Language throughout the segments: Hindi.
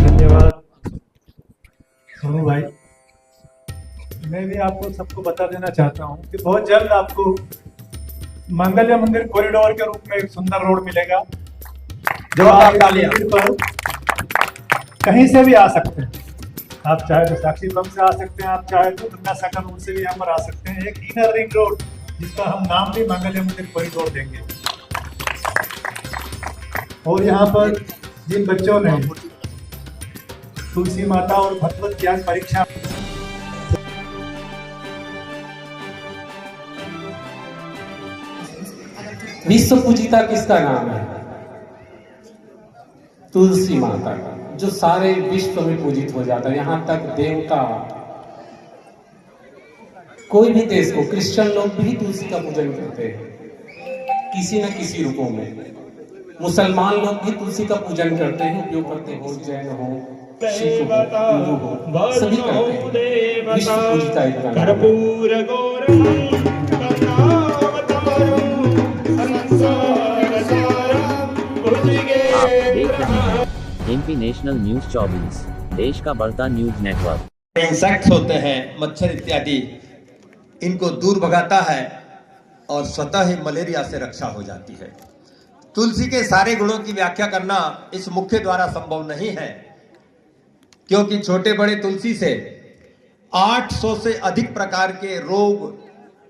धन्यवाद सोनू भाई। मैं भी आपको सबको बता देना चाहता हूँ कि बहुत जल्द आपको मांगल्य मंदिर कॉरिडोर के रूप में एक सुंदर रोड मिलेगा जो आप मंदिर पर कहीं से भी आ सकते हैं। आप चाहे तो साक्षी पंप से आ सकते हैं, आप चाहे तो गंगा सागर रोड से भी यहाँ पर आ सकते हैं। एक इनर रिंग रोड जिसका हम नाम भी मांगल्य मंदिर कॉरिडोर देंगे। और यहाँ पर जिन बच्चों ने तुलसी माता और भगवत ज्ञान परीक्षा विश्व पूजिता किसका नाम है? तुलसी माता का, जो सारे विश्व में पूजित हो जाता है। यहां तक देवता, कोई भी देश को, क्रिश्चियन लोग भी तुलसी का पूजन करते हैं किसी न किसी रूपों में। मुसलमान लोग भी तुलसी का पूजन करते हैं, उपयोग करते हो, जैन हो, सिख हो, हिंदू हो, सभी करते हैं। विश्व पूजिता इनका नाम है। आप देख रहे हैं एमपी नेशनल न्यूज 24, देश का बढ़ता न्यूज नेटवर्क। इंसेक्ट्स होते हैं, मच्छर इत्यादि, इनको दूर भगाता है और स्वतः ही मलेरिया से रक्षा हो जाती है। तुलसी के सारे गुणों की व्याख्या करना इस मुख्य द्वारा संभव नहीं है, क्योंकि छोटे बड़े तुलसी से 800 से अधिक प्रकार के रोग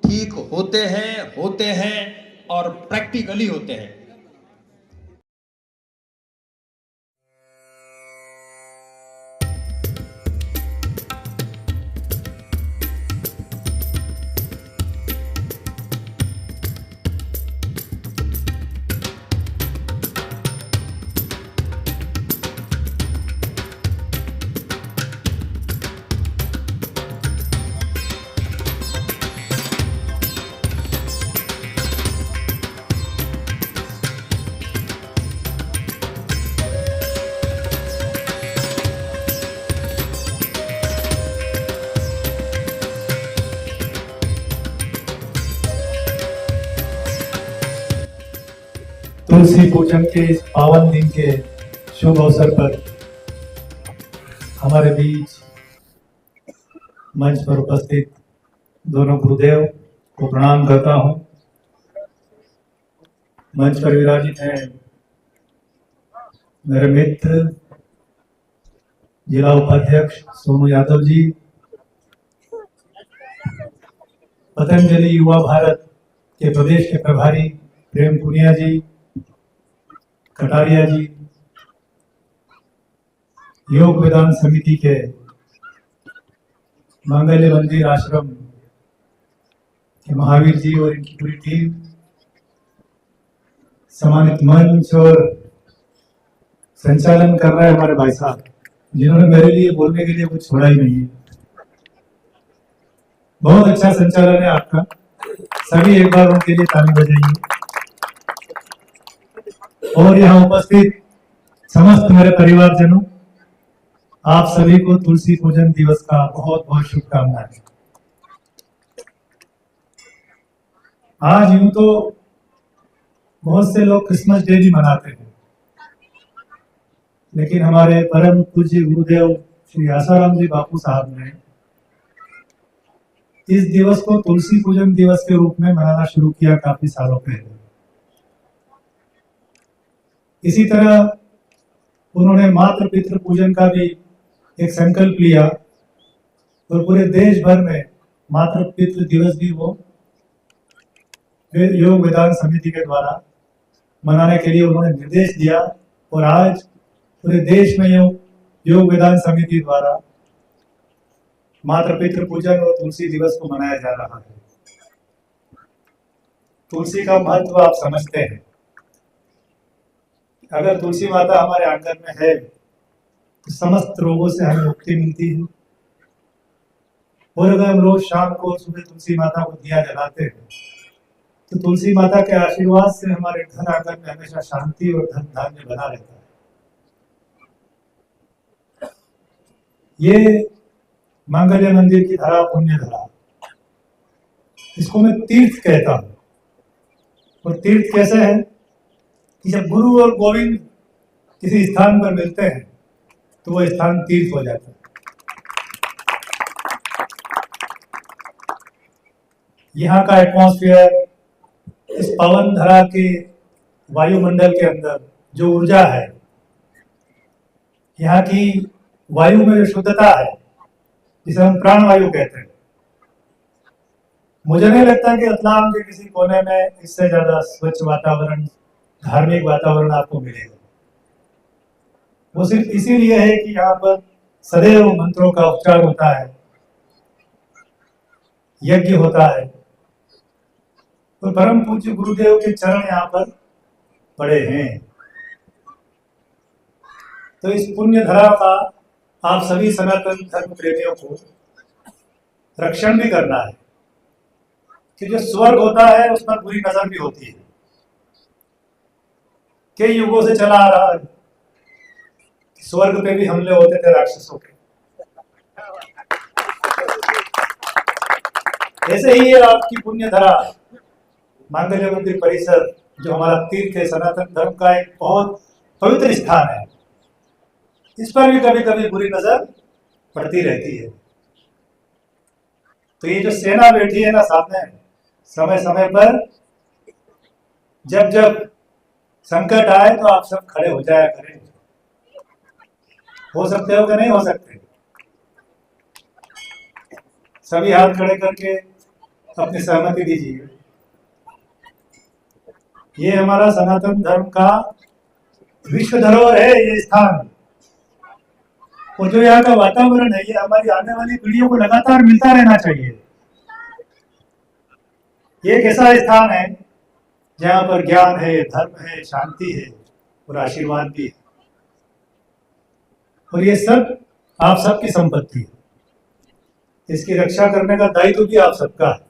ठीक होते हैं और प्रैक्टिकली होते हैं। तुलसी पूजन के इस पावन दिन के शुभ अवसर पर हमारे बीच मंच पर उपस्थित दोनों गुरुदेव को प्रणाम करता हूं। मंच पर विराजित हैं मेरे मित्र जिला उपाध्यक्ष सोनू यादव जी, पतंजलि युवा भारत के प्रदेश के प्रभारी प्रेम पुनिया जी, कटारिया जी, योग वेदांत समिति के मांगल्य मंदिर आश्रम के महावीर जी और इनकी पूरी टीम, सम्मानित मंच और संचालन कर रहे हैं हमारे भाई साहब, जिन्होंने मेरे लिए बोलने के लिए कुछ छोड़ा ही नहीं है। बहुत अच्छा संचालन है आपका, सभी एक बार उनके लिए ताली बजाइए। और यहाँ उपस्थित समस्त मेरे परिवारजनों, आप सभी को तुलसी पूजन दिवस का बहुत बहुत शुभकामनाएं। आज यूं तो बहुत से लोग क्रिसमस डे भी मनाते हैं, लेकिन हमारे परम पूज्य गुरुदेव श्री आसाराम जी बापू साहब ने इस दिवस को तुलसी पूजन दिवस के रूप में मनाना शुरू किया काफी सालों पहले। इसी तरह उन्होंने मातृ पितृ पूजन का भी एक संकल्प लिया और पूरे देश भर में मातृ पितृ दिवस भी वो योग वेदांत समिति के द्वारा मनाने के लिए उन्होंने निर्देश दिया। और आज पूरे देश में योग वेदांत समिति द्वारा मातृ पितृ पूजन और तुलसी दिवस को मनाया जा रहा है। तुलसी का महत्व आप समझते हैं। अगर तुलसी माता हमारे आंगन में है तो समस्त रोगों से हमें मुक्ति मिलती है। और अगर हम रोज शाम को सुबह तुलसी माता को दिया जलाते हैं तो तुलसी माता के आशीर्वाद से हमारे घर आंगन में हमेशा शांति और धन धान्य बना रहता है। ये मांगल्य मंदिर की धरा, पुण्य धरा, इसको मैं तीर्थ कहता हूं। और तीर्थ कैसे है? कि जब गुरु और गोविंद किसी स्थान पर मिलते हैं तो वो स्थान तीर्थ हो जाता है। यहाँ का एटमॉस्फेयर, इस पवन धरा के वायुमंडल के अंदर जो ऊर्जा है, यहाँ की वायु में जो शुद्धता है, जिसे हम प्राण वायु कहते हैं, मुझे नहीं लगता कि रतलाम के किसी कोने में इससे ज्यादा स्वच्छ वातावरण, धार्मिक वातावरण आपको मिलेगा। वो सिर्फ इसीलिए है कि यहाँ पर सदैव मंत्रों का उच्चार होता है, यज्ञ होता है, तो परम पूज्य गुरुदेव के चरण यहाँ पर पड़े हैं। तो इस पुण्य धरा का आप सभी सनातन धर्म प्रेमियों को रक्षण भी करना है कि जो स्वर्ग होता है उस पर बुरी नजर भी होती है। कई युगों से चला आ रहा है, स्वर्ग पे भी हमले होते थे राक्षसों के। ऐसे ही ये आपकी पुण्य धरा मांगल्य मंदिर परिसर, जो हमारा तीर्थ है, सनातन धर्म का एक बहुत पवित्र स्थान है, इस पर भी कभी कभी बुरी नजर पड़ती रहती है। तो ये जो सेना बैठी है ना सामने, समय समय पर जब जब संकट आए तो आप सब खड़े हो जाया करें। हो सकते हो कि नहीं हो सकते? सभी हाथ खड़े करके अपनी सहमति दीजिए। ये हमारा सनातन धर्म का विश्व धरोहर है ये स्थान, और जो यहाँ का वातावरण है, ये हमारी आने वाली पीढ़ियों को लगातार मिलता रहना चाहिए। ये एक ऐसा स्थान है जहाँ पर ज्ञान है, धर्म है, शांति है और आशीर्वाद भी है, और ये सब आप सबकी संपत्ति है। इसकी रक्षा करने का दायित्व भी आप सबका है।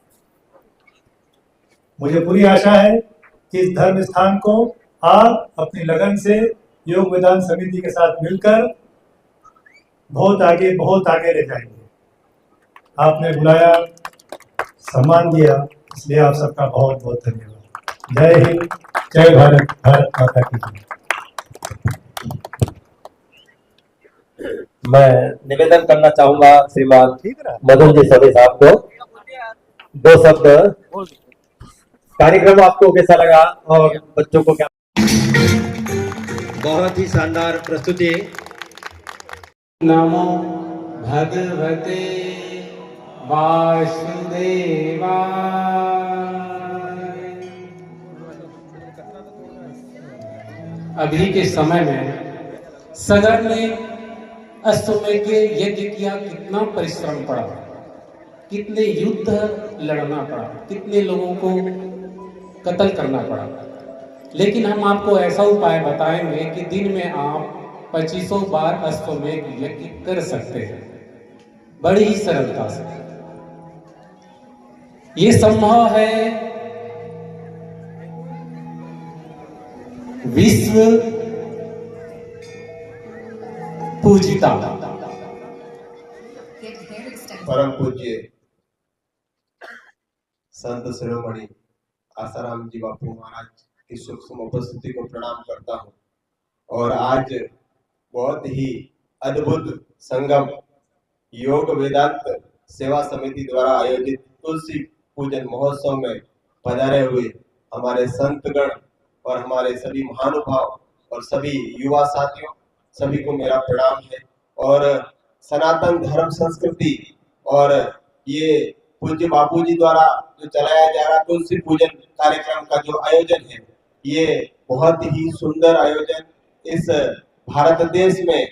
मुझे पूरी आशा है कि इस धर्म स्थान को आप अपनी लगन से योग वेदांत समिति के साथ मिलकर बहुत आगे ले जाएंगे। आपने बुलाया, सम्मान दिया, इसलिए आप सबका बहुत बहुत धन्यवाद। जय हिंद, जय भारत, भारत माता की जय। मैं निवेदन करना चाहूंगा श्रीमान मदन जी सभी साहब को दो शब्द। कार्यक्रम आपको कैसा लगा और बच्चों को क्या? बहुत ही शानदार प्रस्तुति। नमो भगवते वासुदेवाय। अभी के समय में सगर ने अश्वमेध यज्ञ किया, कितना परिश्रम पड़ा, कितने युद्ध लड़ना पड़ा, कितने लोगों को कत्ल करना पड़ा। लेकिन हम आपको ऐसा उपाय बताएंगे कि दिन में आप 2500 बार अश्वमेध यज्ञ कर सकते हैं, बड़ी ही सरलता से। ये संभव है विश्व पूजिता परम पूज्य संत शिरोमणि आसाराम जी बापू महाराज की सूक्ष्म उपस्थिति को प्रणाम करता हूँ। और आज बहुत ही अद्भुत संगम योग वेदांत सेवा समिति द्वारा आयोजित तुलसी पूजन महोत्सव में पधारे हुए हमारे संतगण और हमारे सभी महानुभाव और सभी युवा साथियों, सभी को मेरा प्रणाम है। और सनातन धर्म संस्कृति और ये पूज्य बापू जी द्वारा जो चलाया जा रहा तुलसी पूजन कार्यक्रम का जो आयोजन है, ये बहुत ही सुंदर आयोजन। इस भारत देश में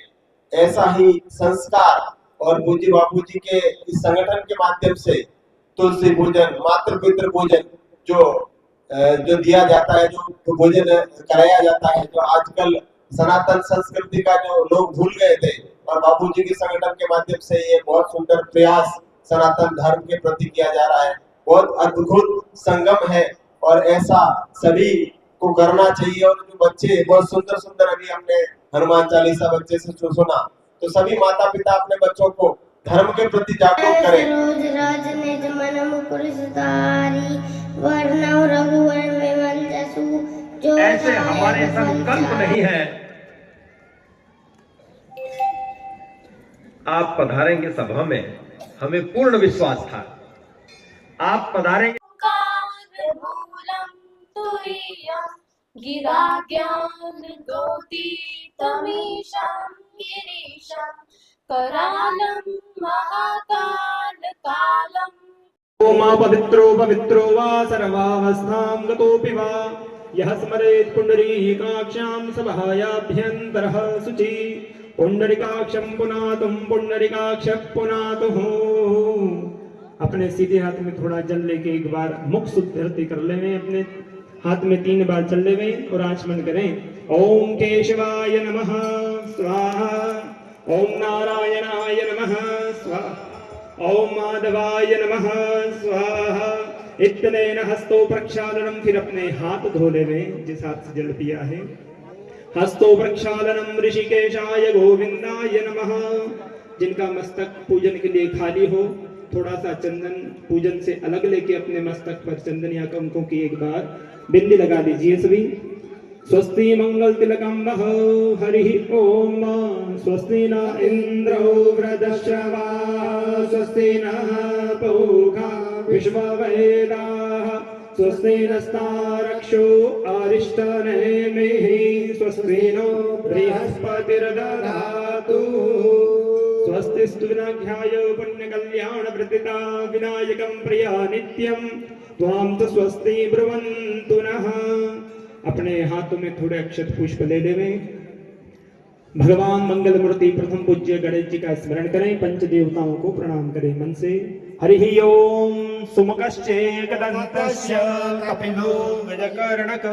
ऐसा ही संस्कार और पूज्य बापू जी के इस संगठन के माध्यम से तुलसी पूजन, मातृ पितृ पूजन जो दिया जाता है, जो पूजन कराया जाता है, जो आजकल सनातन संस्कृति का जो लोग भूल गए थे, और बापू जी के संगठन के माध्यम से ये बहुत सुंदर प्रयास सनातन धर्म के प्रति किया जा रहा है। बहुत अद्भुत संगम है और ऐसा सभी को करना चाहिए। और जो बच्चे बहुत सुंदर सुंदर, अभी हमने हनुमान चालीसा बच्चे से सुना, तो सभी माता पिता अपने बच्चों को धर्म के प्रति जागरूक करें। रोज राज निज मन मुकुर सुधारी, वर्णव रघुवर विमल जसु, ऐसे हमारे संकल्प नहीं है। आप पधारेंगे सभा में, हमें पूर्ण विश्वास था। आप पधारेंगे। गिरा ज्ञान तमीशं गिरीशं करालं महाकाल कालम्। ओमा पवित्रो पवित्रो वा सर्वावस्थां गतोऽपि वा यः स्मरेत् पुण्डरीकाक्षां सभायाभ्यन्तरः शुचि पुण्डरीकाक्षं पुनातुं पुण्डरीकाक्षः पुनातुः। अपने सीधे हाथ में थोड़ा जल लेके एक बार मुख शुद्धि कर लेवे, अपने हाथ में 3 बार चल लेवे और आचमन करें। ओम केशवाय नमः स्वाहा, ओम नारायणाय नमः स्वाहा, ओम माधवाय नमः स्वाहा। इतनेन हस्तो प्रक्षालनम, फिर अपने हाथ धो लेवे जिस हाथ से जल पिया है। हस्तो प्रक्षालनम ऋषिकेशाय गोविंदाय नमः। जिनका मस्तक पूजन के लिए खाली हो, थोड़ा सा चंदन पूजन से अलग लेके अपने मस्तक पर चंदन या कंकों की एक बार बिंदी लगा दीजिए सभी। स्वस्ति मंगल तिलकम वह हरि ओम। स्वस्ति न इंद्रो वृद्धश्रवा, स्वस्ति न पूषा विश्ववेदाः, स्वस्ति नस्तारक्षो अरिष्टनेमिः, स्वस्ति नो बृहस्पतिर्दधातु। स्वस्तिस्तु विनाघ्याय पुण्यकल्याणप्रदिता विनायकं प्रिया नित्यं त्वां तु स्वस्ति ब्रुवन्तु नः। अपने हाथों में थोड़े अक्षत पुष्प ले लेवे। भगवान मंगल मूर्ति प्रथम पूज्य गणेश जी का स्मरण करें, पंच देवताओं को प्रणाम करें मन से। हरि ओम। सुमुखश्चेकदन्तस्य कपिलो गजकर्णक,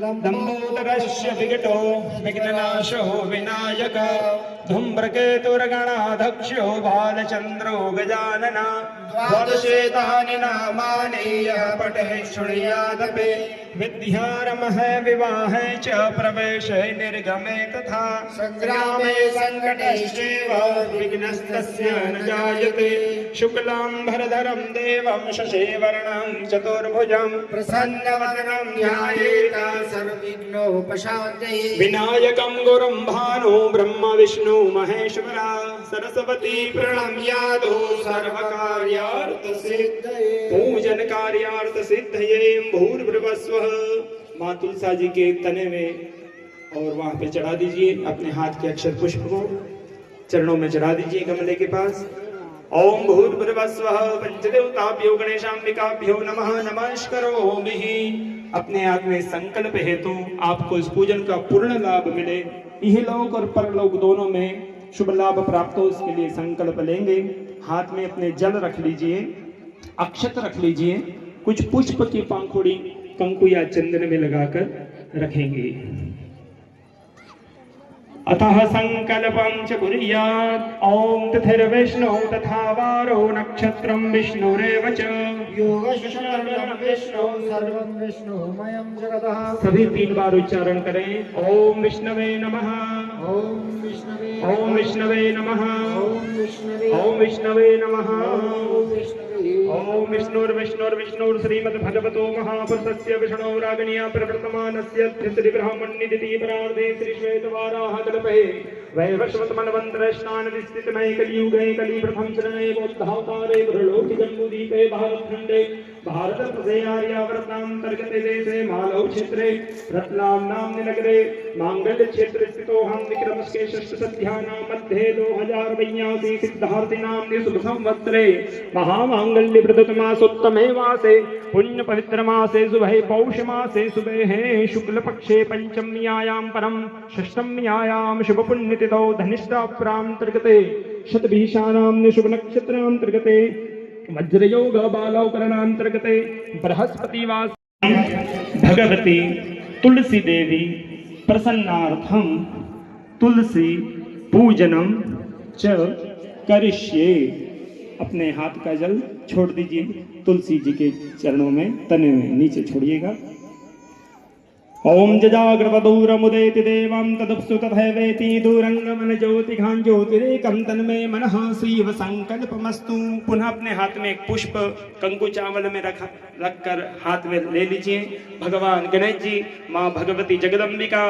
लंबोदरस्य विकटो विघ्ननाशो विनायक, धूम्रकेतुर्गणाध्यक्षो बालचन्द्रो गजानन। द्वादशेतानि नामानि यः पठेत् शृणुयादपि, विद्यारम्भे विवाहे च प्रवेशे निर्गमे तथा संग्रामे संकटेष्वेव विघ्नस्तस्य न जायते। शुक्लाम्बरधरं देवं शशिवर्णं चतुर्भुजं, प्रसन्नवदनं ध्यायेत् सर्वविघ्नोपशान्तये। विनायकं गुरुं भानु ब्रह्म विष्णु महेश्वरा, सरस्वती प्रणम्यादो सर्वकार्यार्थसिद्धये। पूजन कार्यार्थ सिद्धये भूर्भुवस्वः। माँ तुलसा जी के तने में और वहां पे चढ़ा दीजिए अपने हाथ के अक्षर पुष्प को, चरणों में चढ़ा दीजिए गमले के पास। ओम भूर्भुवस्वः पंचदेवताभ्यो गणेशाम्बिकाभ्यो नमः नमस्करोमि। अपने हाथ में संकल्प हेतु आपको इस पूजन का पूर्ण लाभ मिले, इहलोक और परलोक दोनों में शुभ लाभ प्राप्त हो, इसके लिए संकल्प लेंगे। हाथ में अपने जल रख लीजिए, अक्षत रख लीजिए, कुछ पुष्प की पंखुड़ी कंकु या चंदन में लगाकर रखेंगे। अतः संकल्पं च कुर्यात्। ओम तिथिर्विष्णु तथा वारो नक्षत्रं विष्णुरेव च, योगशरणं विष्णु सर्वं विष्णुमयं जगतः। सभी 3 बार उच्चारण करें। ओम विष्णवे नमः, ओम विष्णवे, ओम विष्णवे नमः, ओम विष्णवे, ओम विष्णवे नमः, ओम विष्णवे, ओम विष्णुर्विष्णुर्विष्णुर् श्रीमद्भगवतो महापुरुषस्य विष्णोरागणीया प्रवर्तमानस्य त्रिब्रह्मण्यदिति परार्धे श्री श्वेतवाराह कल्पे वैवस्वतमन्वन्तर स्नानदिस्थितमय कलियुगे कलि प्रथम चरणे बोद्धावतारे ब्रह्मलोक जम्बूदीपे भारतखण्डे भारतप्रदेशे आर्यावर्तान्तर्गते देशे मालव क्षेत्रे रत्नाम नाम्नि नगरे मांगल्य क्षेत्र स्थितोऽहं विक्रमस्य षष्ठसध्यानां मध्ये 2082 सिद्धार्थि नाम्नि शुभ संवत्सरे महामांगल्य प्रदतमासोत्तमे मासे पुण्य पवित्र मासे शुभे पौष मासे शुभे शुक्ल पक्षे पंचम्यायां परम षष्ठम्यायां शुभ पुण्यतिथौ धनिष्ठा प्रान्तर्गते शतभिषानाम्नि शुभ नक्षत्रान्तर्गते वज्रयोग बालवकरणान्तर्गते बृहस्पतिवास भगवती तुलसी देवी प्रसन्नार्थम तुलसी पूजनम च करिष्ये। अपने हाथ का जल छोड़ दीजिए तुलसी जी के चरणों में, तने में नीचे छोड़िएगा। ओम जजाग्रवदूरमुदेति देवं तदुप्सु तथैवेति दूरंगमन ज्योतिघान ज्योतिरेकं तन्मे मनः श्रीव संकल्पमस्तु। पुनः अपने हाथ में एक पुष्प कंकु चावल में रखकर हाथ में ले लीजिए। भगवान गणेश जी, माँ भगवती जगदम्बिका,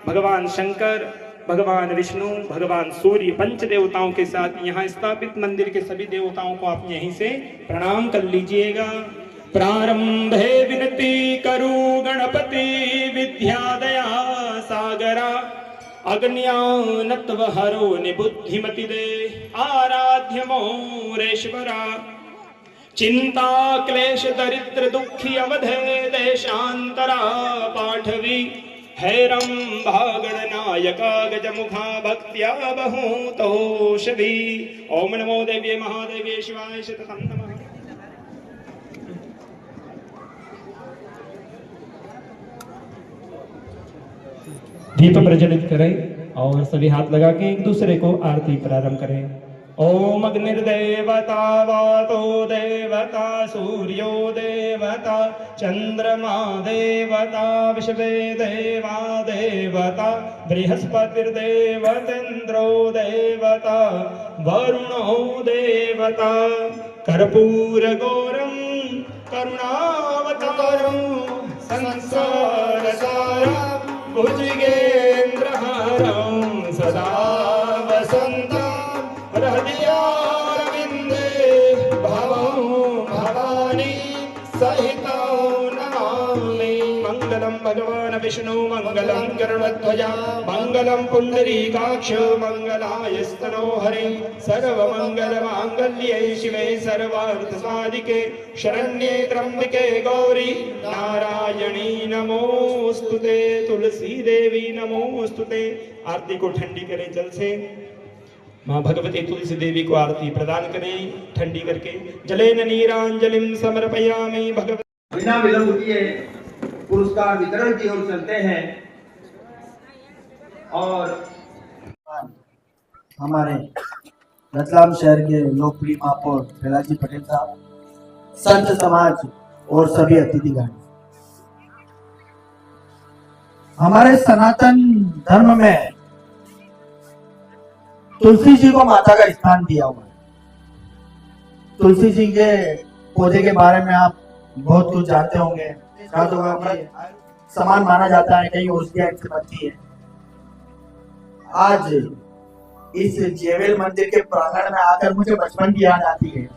भगवान शंकर, भगवान विष्णु, भगवान सूर्य, पंच देवताओं के साथ यहाँ स्थापित मंदिर के सभी देवताओं को आप यहीं से प्रणाम कर लीजिएगा। प्रारंभे विनती करु गणपति विद्यादया सागरा, अज्ञानत्व हरो निबुद्धिमति दे आराध्य मोरेश्वरा। चिंता क्लेश दरिद्र दुखी अवधे देशांतरा पाठवी, हैरम भागणनायका गजमुखा भक्त्या बहुतोषवी। ओम नमो देव्ये महादेव्ये शिवाय शततं नमः। दीप प्रज्वलित करें और सभी हाथ लगा के एक दूसरे को आरती प्रारंभ करें। ओम अग्निर्देवता वातो देवता सूर्यो देवता चंद्रमा देवता विश्वे देवा देवता बृहस्पतिर्देवतेन्द्रो देवता वरुणो देवता कर्पूर गौरम करुणावतारम संसार सारम भुजगेन्द्रहारं सदा वसन्तं हृदयारविन्दे भवं भवानी सहितं नमामि। मंगलम भगवान विष्णु मंगलम गरुड़ध्वजा मंगलम पुंडरीकाक्ष मंगलायस्तनो हरि सर्वमंगल मांगल्ये शिवे सर्वार्थ साधिके शरण्ये त्र्यंबके गौरी नारायणी नमोस्तुते। तुलसी देवी नमोस्तुते। आरती को ठंडी करें जल से। माँ भगवती तुलसी देवी को आरती प्रदान करें ठंडी करके। जलेन नीरांजलिम समर्पयामि भगवती। बिना विलंब किए पुरस्कार वितरण की ओर चलते हैं और हमारे रतलाम शहर के लोकप्रिय महापौर प्रहलाद पटेल साहब, संत समाज और सभी अतिथिगण। हमारे सनातन धर्म में तुलसी जी को माता का स्थान दिया हुआ है। तुलसी जी के पौधे के बारे में आप बहुत कुछ जानते होंगे। समान माना जाता है, कई औषधियां इनसे बनती है। आज इस जेवेल मंदिर के प्रांगण में आकर मुझे बचपन की याद आती है।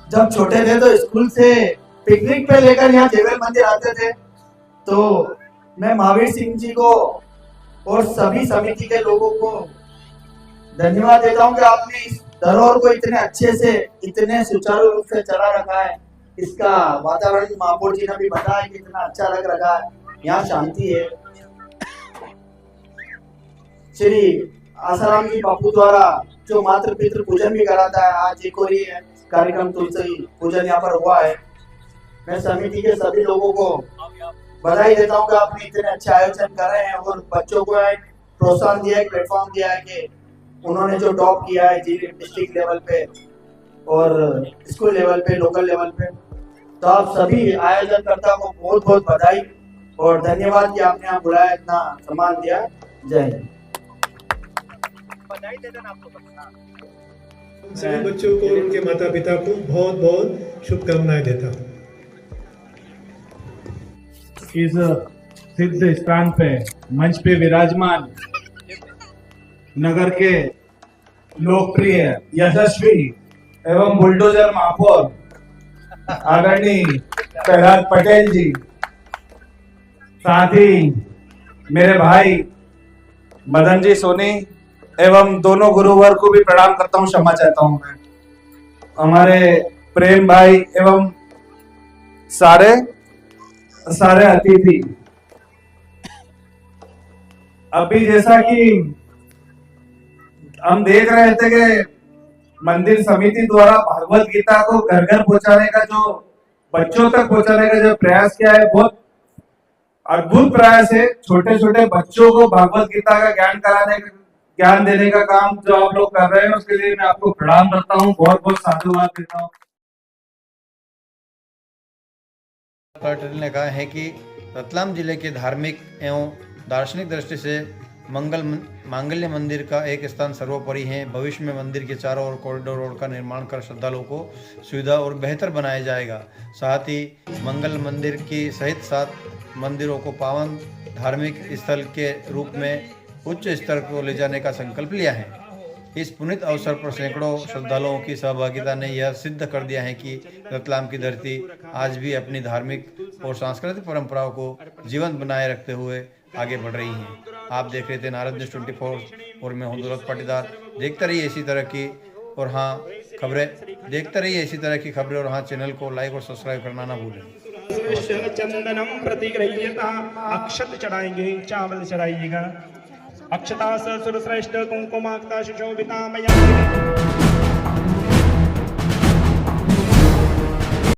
जब छोटे थे तो स्कूल से पिकनिक पे लेकर यहाँ जेवेल मंदिर आते थे, तो मैं महावीर सिंह जी को और सभी समिति के लोगों को धन्यवाद देता हूँ कि आपने इस धरोहर को इतने अच्छे से, इतने सुचारू रूप से चला रखा है। इसका वातावरण महापौर जी ने भी बताया कि इतना अच्छा लग रहा है, यहाँ शांति है। श्री आसाराम जी बापू द्वारा जो मातृ पितृ पूजन भी कराता है, आज एक और ये कार्यक्रम तुलसी पूजन यहाँ पर हुआ है। मैं समिति के सभी लोगों को बधाई देता हूँ कि आपने इतने अच्छे आयोजन कर रहे हैं और बच्चों को एक प्रोत्साहन दिया है, प्लेटफॉर्म दिया है कि उन्होंने जो टॉप किया है डिस्ट्रिक्ट लेवल पे और स्कूल लेवल पे, लोकल लेवल पे। तो आप सभी आयोजनकर्ता को बहुत बहुत बधाई और धन्यवाद कि आपने यहाँ बुलाया, इतना सम्मान दिया। जय हिंद। सभी बच्चों को और उनके माता पिता को बहुत बहुत शुभकामनाएं देता हूँ। इस सिद्ध स्थान पे मंच पे विराजमान नगर के लोकप्रिय, यशस्वी एवं बुलडोजर महापौर आदरणीय प्रहलाद पटेल जी, साथ ही मेरे भाई मदन जी सोनी एवं दोनों गुरुवर को भी प्रणाम करता हूं, क्षमा चाहता हूं मैं। हमारे प्रेम भाई एवं सारे अतिथि, अभी जैसा कि हम देख रहे थे कि मंदिर समिति द्वारा भगवत गीता को घर घर पहुंचाने का, जो बच्चों तक पहुंचाने का जो प्रयास किया है, बहुत अद्भुत प्रयास है। छोटे छोटे बच्चों को भगवत गीता का ज्ञान देने का काम जो आप लोग कर रहे हैं, उसके लिए मैं आपको प्रणाम करता हूँ, बहुत बहुत साधुवाद देता हूँ। पटेल ने कहा है कि रतलाम जिले के धार्मिक एवं दार्शनिक दृष्टि से मांगल्य मंदिर का एक स्थान सर्वोपरि है। भविष्य में मंदिर के चारों ओर कॉरिडोर रोड का निर्माण कर श्रद्धालुओं को सुविधा और बेहतर बनाया जाएगा। साथ ही मंगल मंदिर की सहित 7 मंदिरों को पावन धार्मिक स्थल के रूप में उच्च स्तर को ले जाने का संकल्प लिया है। इस पुनीत अवसर पर सैकड़ों श्रद्धालुओं की सहभागिता ने यह सिद्ध कर दिया है कि रतलाम की धरती आज भी अपनी धार्मिक और सांस्कृतिक परंपराओं को जीवंत बनाए रखते हुए आगे बढ़ रही हैं। आप देख रहे थे नारद न्यूज़ 24 और मैं हूं दौलत पाटीदार। देखते रहिए इसी तरह की और हाँ खबरें देखते रहिए इसी तरह की खबरें और हाँ चैनल को लाइक और सब्सक्राइब करना ना भूलें। चंदनम प्रतिगृह्यता अक्षत चढ़ाएंगे, चावल चढ़ाइएगा। अक्षता सुरश्रेष्ठ कुंकुमाक्ता सुशोभिता मया